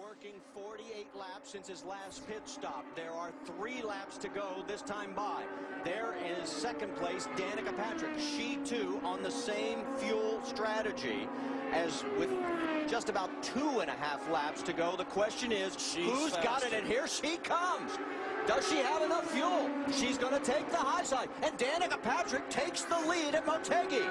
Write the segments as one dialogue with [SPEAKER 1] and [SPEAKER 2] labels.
[SPEAKER 1] working 48 laps since his last pit stop. There are 3 laps to go this time by. There is second place, Danica Patrick. She too on the same fuel strategy as with just about 2.5 laps to go. The question is, who's got it? And here she comes. Does she have enough fuel? She's going to take the high side. And Danica Patrick takes the lead at Motegi.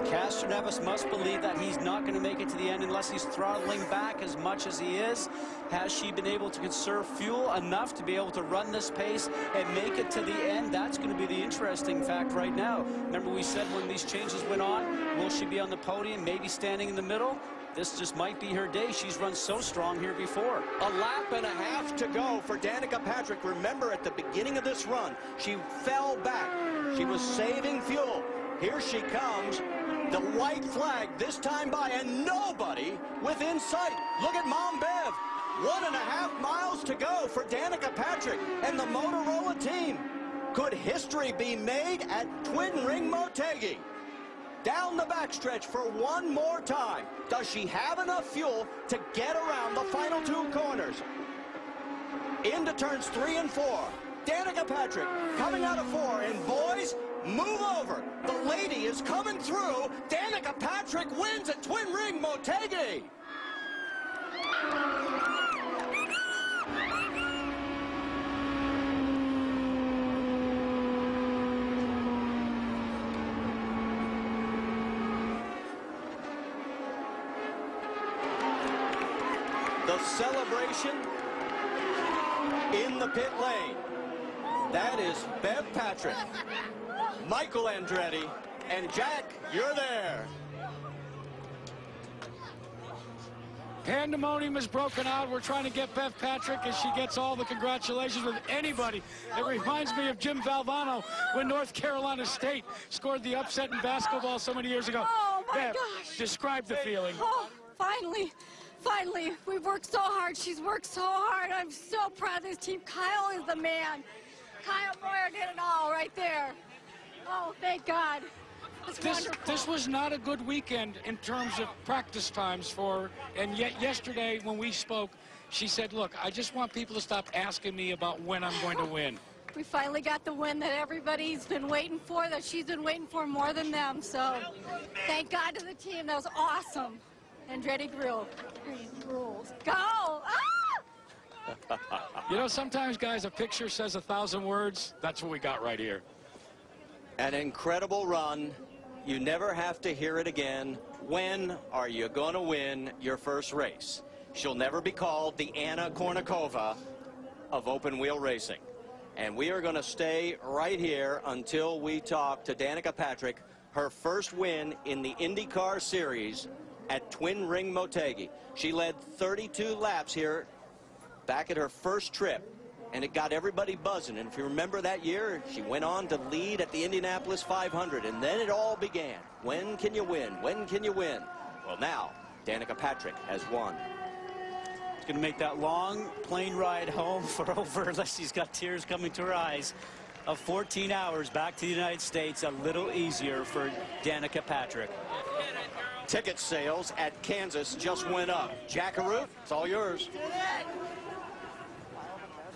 [SPEAKER 2] Castroneves must believe that he's not going to make it to the end unless he's throttling back as much as he is. Has she been able to conserve fuel enough to be able to run this pace and make it to the end? That's going to be the interesting fact right now. Remember we said when these changes went on, will she be on the podium, maybe standing in the middle? This just might be her day. She's run so strong here before.
[SPEAKER 1] A lap and a half to go for Danica Patrick. Remember, at the beginning of this run, she fell back. She was saving fuel. Here she comes. The white flag this time by, and nobody within sight. Look at Mom Bev. 1.5 miles to go for Danica Patrick and the Motorola team. Could history be made at Twin Ring Motegi? Down the backstretch for one more time. Does she have enough fuel to get around the final 2 corners? Into turns 3 and 4. Danica Patrick coming out of 4, and boys, move over. The lady is coming through. Danica Patrick wins at Twin Ring Motegi. The celebration in the pit lane. That is Bev Patrick, Michael Andretti, and Jack, you're there.
[SPEAKER 3] Pandemonium has broken out. We're trying to get Bev Patrick as she gets all the congratulations with anybody. It reminds me of Jim Valvano when North Carolina State scored the upset in basketball so many years ago.
[SPEAKER 4] Oh, my
[SPEAKER 3] Bev,
[SPEAKER 4] gosh.
[SPEAKER 3] describe the feeling.
[SPEAKER 4] Oh, finally. We've worked so hard. She's worked so hard. I'm so proud of this team. Kyle is the man. Kyle Boyer did it all right there. Oh, thank God. It's wonderful.
[SPEAKER 3] This was not a good weekend in terms of practice times for, and yet yesterday when we spoke, she said, look, I just want people to stop asking me about when I'm going to win.
[SPEAKER 4] We finally got the win that everybody's been waiting for, that she's been waiting for more than them. So thank God to the team. That was awesome. Andretti rules. Go! Ah!
[SPEAKER 3] You know, sometimes, guys, a picture says 1,000 words. That's what we got right here.
[SPEAKER 1] An incredible run. You never have to hear it again. When are you going to win your first race? She'll never be called the Anna Kournikova of open wheel racing. And we are going to stay right here until we talk to Danica Patrick, her first win in the IndyCar Series at Twin Ring Motegi. She led 32 laps here back at her first trip, and it got everybody buzzing. And if you remember that year, she went on to lead at the Indianapolis 500, and then it all began. When can you win? When can you win? Well, now, Danica Patrick has won.
[SPEAKER 2] It's going to make that long plane ride home for over, unless she's got tears coming to her eyes, of 14 hours back to the United States a little easier for Danica Patrick.
[SPEAKER 1] Ticket sales at Kansas just went up. Jackaroo, it's all yours.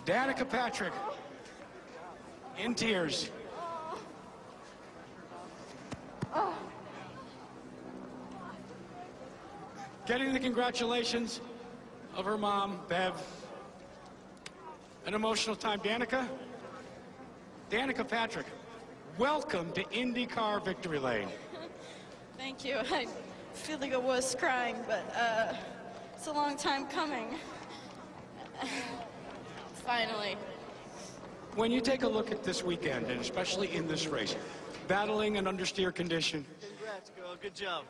[SPEAKER 3] Danica Patrick in tears. Getting the congratulations of her mom, Bev. An emotional time. Danica Patrick, welcome to IndyCar Victory Lane.
[SPEAKER 5] Thank you. I feel like I was crying, but it's a long time coming. Finally.
[SPEAKER 3] When you take a look at this weekend, and especially in this race, battling an understeer condition.
[SPEAKER 6] Congrats, girl. Good job.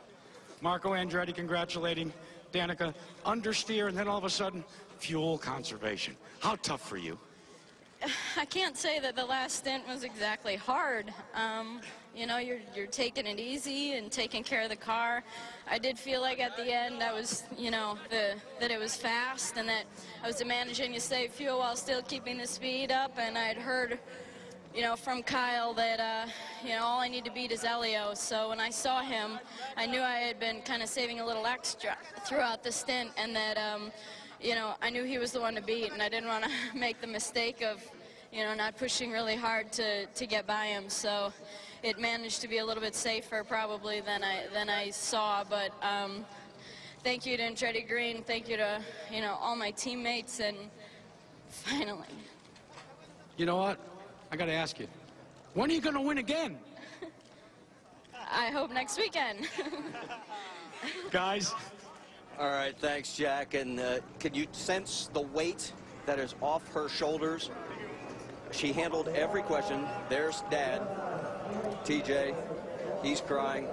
[SPEAKER 3] Marco Andretti congratulating Danica. Understeer, and then all of a sudden, fuel conservation. How tough for you?
[SPEAKER 5] I can't say that the last stint was exactly hard. You know, you're taking it easy and taking care of the car. I did feel like at the end I was, you know, that it was fast and that I was managing to save fuel while still keeping the speed up. And I'd heard, you know, from Kyle that, you know, all I need to beat is Elio. So when I saw him, I knew I had been kind of saving a little extra throughout the stint, and that, you know, I knew he was the one to beat, and I didn't want to make the mistake of, you know, not pushing really hard to get by him. So it managed to be a little bit safer probably than I saw. But thank you to Andretti Green. Thank you to, you know, all my teammates. And finally.
[SPEAKER 3] You know what? I got to ask you, when are you going to win again?
[SPEAKER 5] I hope next weekend.
[SPEAKER 3] Guys.
[SPEAKER 1] All right, thanks, Jack. And can you sense the weight that is off her shoulders? She handled every question. There's Dad, TJ. He's crying.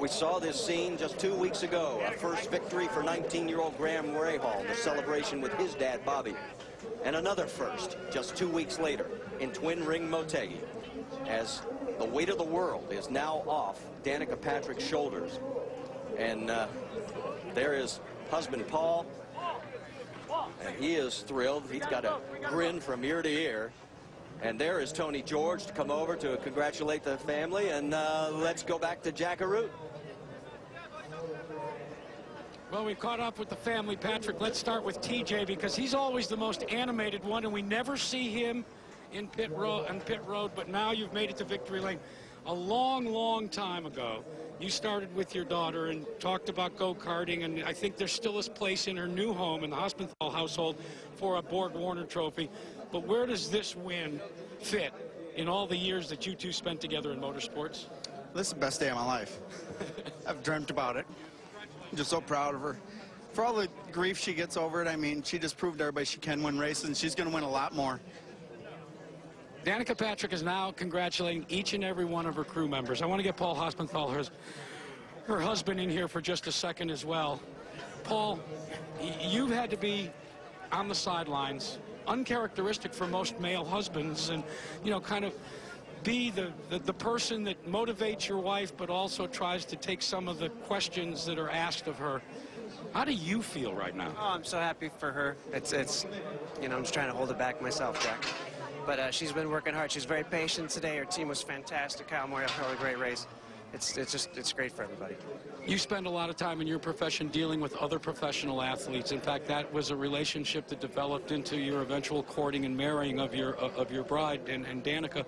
[SPEAKER 1] We saw this scene just 2 weeks ago, a first victory for 19-year-old Graham Rahal, the celebration with his dad, Bobby. And another first just 2 weeks later in twin ring Motegi, as the weight of the world is now off Danica Patrick's shoulders. And there is husband Paul, and he is thrilled. He's got a grin from ear to ear. And there is Tony George to come over to congratulate the family. And let's go back to Jackaroo.
[SPEAKER 3] Well, we've caught up with the family, Patrick. Let's start with TJ, because he's always the most animated one, and we never see him in pit road. But now you've made it to victory lane. A long, long time ago, you started with your daughter and talked about go-karting, and I think there still is place in her new home in the Hospenthal household for a Borg Warner trophy. But where does this win fit in all the years that you two spent together in motorsports?
[SPEAKER 6] This is the best day of my life. I've dreamt about it. I'm just so proud of her. For all the grief she gets over it, I mean, she just proved to everybody she can win races, and she's going to win a lot more.
[SPEAKER 3] Danica Patrick is now congratulating each and every one of her crew members. I want to get Paul Hospenthal, her husband, in here for just a second as well. Paul, you've had to be on the sidelines, uncharacteristic for most male husbands, and, you know, kind of be the person that motivates your wife, but also tries to take some of the questions that are asked of her. How do you feel right now?
[SPEAKER 7] Oh, I'm so happy for her. It's you know, I'm just trying to hold it back myself, Jack. But she's been working hard. She's very patient today. Her team was fantastic. Kyle Moyer had a great race. It's great for everybody.
[SPEAKER 3] You spend a lot of time in your profession dealing with other professional athletes. In fact, that was a relationship that developed into your eventual courting and marrying of your bride and Danica.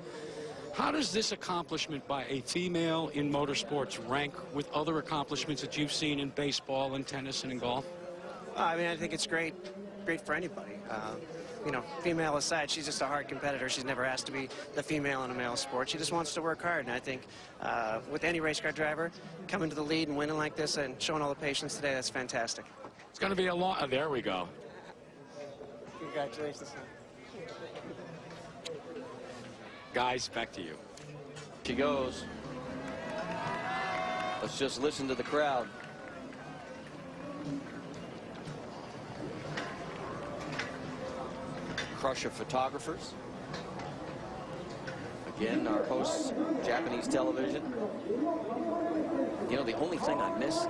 [SPEAKER 3] How does this accomplishment by a female in motorsports rank with other accomplishments that you've seen in baseball and tennis and in golf?
[SPEAKER 7] I mean, I think it's great for anybody. You know, female aside, she's just a hard competitor. She's never asked to be the female in a male sport. She just wants to work hard, and I think with any race car driver, coming to the lead and winning like this and showing all the patience today, that's fantastic.
[SPEAKER 3] It's going to be a long... there we go.
[SPEAKER 7] Congratulations.
[SPEAKER 3] Guys, back to you.
[SPEAKER 1] She goes. Let's just listen to the crowd. Crush of photographers. Again, our hosts, Japanese television. You know, the only thing I miss,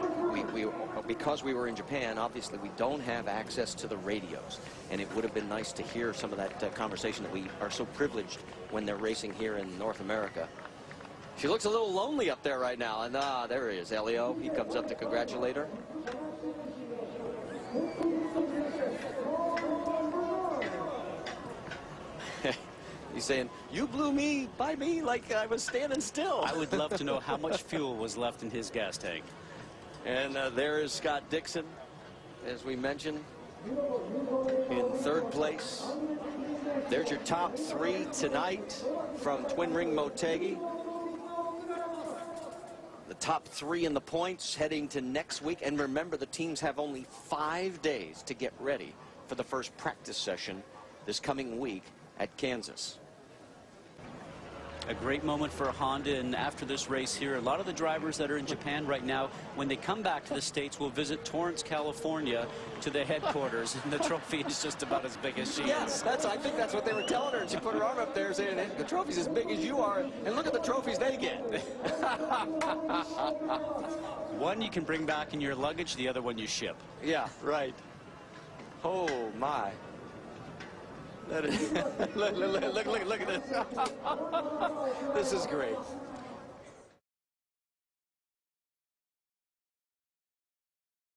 [SPEAKER 1] because we were in Japan, obviously we don't have access to the radios. And it would have been nice to hear some of that conversation that we are so privileged when they're racing here in North America. She looks a little lonely up there right now. And there he is, Elio. He comes up to congratulate her. He's saying, you blew me by me like I was standing still.
[SPEAKER 2] I would love to know how much fuel was left in his gas tank.
[SPEAKER 1] And there is Scott Dixon, as we mentioned, in third place. There's your top three tonight from Twin Ring Motegi. The top three in the points heading to next week. And remember, the teams have only 5 days to get ready for the first practice session this coming week at Kansas.
[SPEAKER 2] A great moment for Honda, and after this race here, a lot of the drivers that are in Japan right now, when they come back to the States, will visit Torrance, California, to the headquarters, and the trophy is just about as big as she is.
[SPEAKER 1] I think that's what they were telling her, and she put her arm up there saying, the trophy's as big as you are, and look at the trophies they get.
[SPEAKER 2] One you can bring back in your luggage, the other one you ship.
[SPEAKER 1] Yeah, right. Oh, my. That is, look at this. This is great.